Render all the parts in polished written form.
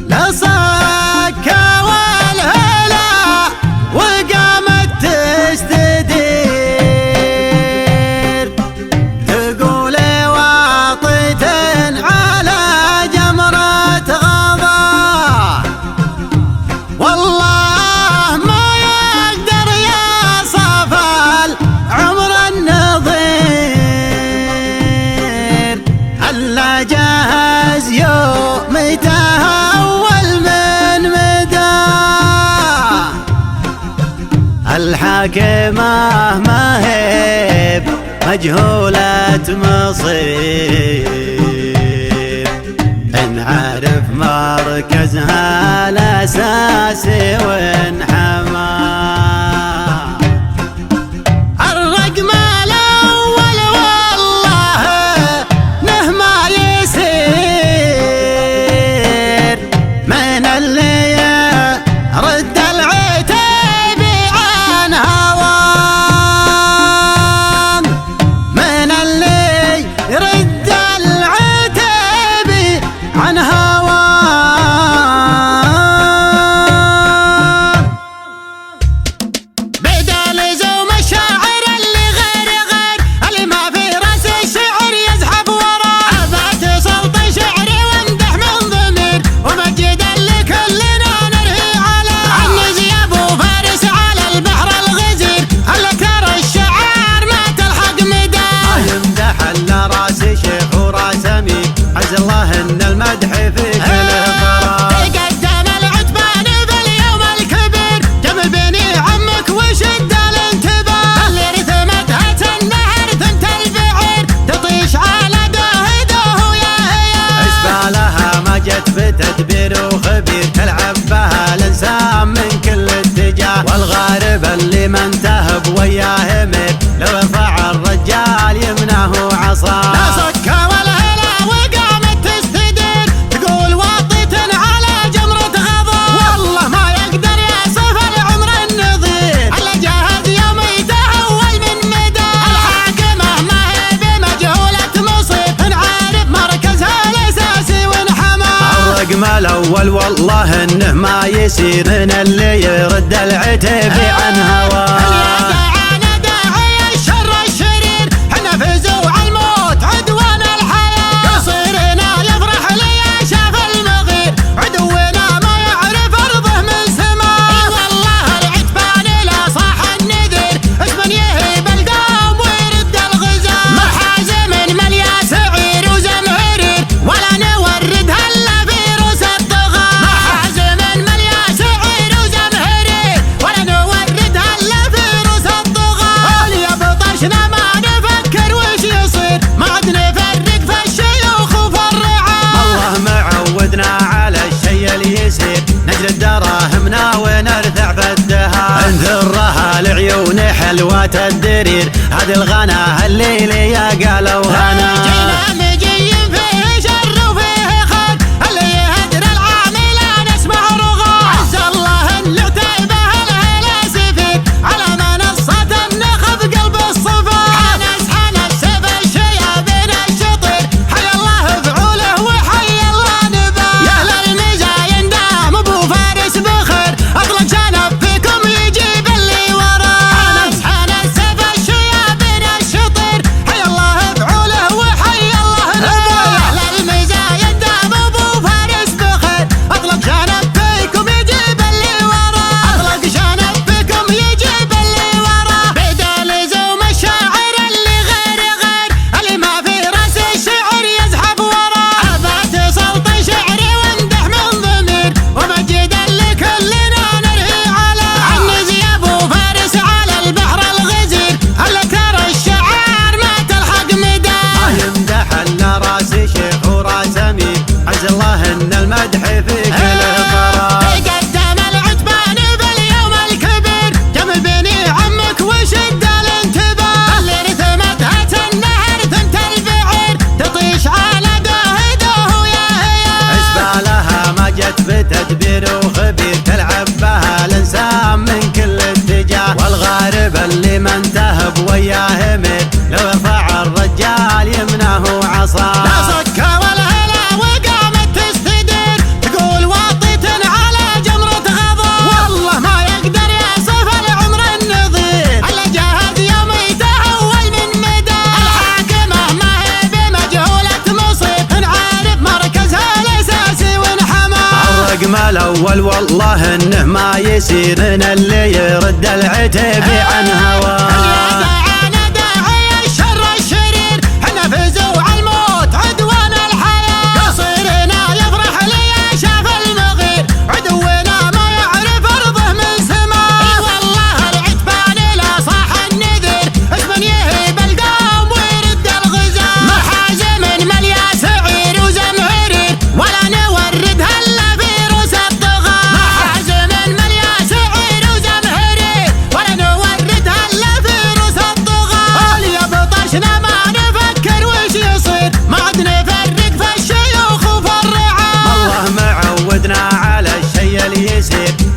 لصكة والهلا وقامت تستدير، تقول واطيت على جمرة غضا، والله ما يقدر يصف العمر النظير، هلا جهز يومته الحاكمة ما هي مجهولة مصير، نعرف مركزها الأساسي وانحمى. الرقم الأول والله نه ما يسير، من اللي يرد العتاب عن هوام، من اللي يرد العتاب عن هوام، بدل زوم الشاعر اللي غير اللي ما في راس الشعر يزحف وراه، أبعت صوت شعري وامدح من ضمير ومجد اللي كلنا نرهي على عنز يا ابو فارس على البحر الغزير، هلا ترى الشعار ما تلحق مداه، يمدح الا راس شيخ وراس امير، عز الله ان المدح في كله فرار. قدم العتبان في اليوم الكبير، جمل بيني عمك وشد الانتباه، اللي رثمتها النهر ثمت البعير، تطيش على دهده يا هيا، اسبالها ما جت بتدبير وخبير، تلعب بها الانسان من كل اتجاه، والغارب اللي ما انتهب وياه مير، لو رفع الرجال يمناه عصاه. لا صكة والهلا وقامت تستدير، تقول واطيت على جمرة غضا، والله ما يقدر يصف العمر النظير، هلا جهز يوم يتهول من مدى، الحاكمة ما هي بمجهولة مصير، نعرف مركزها الأساسي وانحمى. الرقم الاول والله انه ما يصير، من اللي يرد العتب عن هواه. نجرد دراهمنا ونرثع في الدهر، انذرها لعيون حلوة الدرير، هذه الغنا الليلي يا قالوا هنا. عز الله ان المدح في كله فرار. قدم العتبان باليوم الكبير، جمل بيني عمك وشد الانتباه، اللي رثمتها النهر ثمت البعير، تطيش على دهده يا هيا، اسبالها ما جت بتدبير وخبير، تلعب بها الانسان من كل اتجاه، والغارب اللي ما انتهب وياه مير، لو رفع الرجال يمناه عصاه. لا صكة والهلا وقامت تستدير، تقول الحكم الأول والله إنه ما يصير من اللي يرد العتب عن هواه.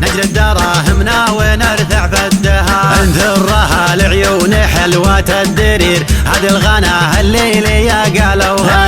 نجلد دراهمنا ونرثع في الدهر، انثرها لعيون حلوة الدرير، هذه الغنى الليلية قالوها.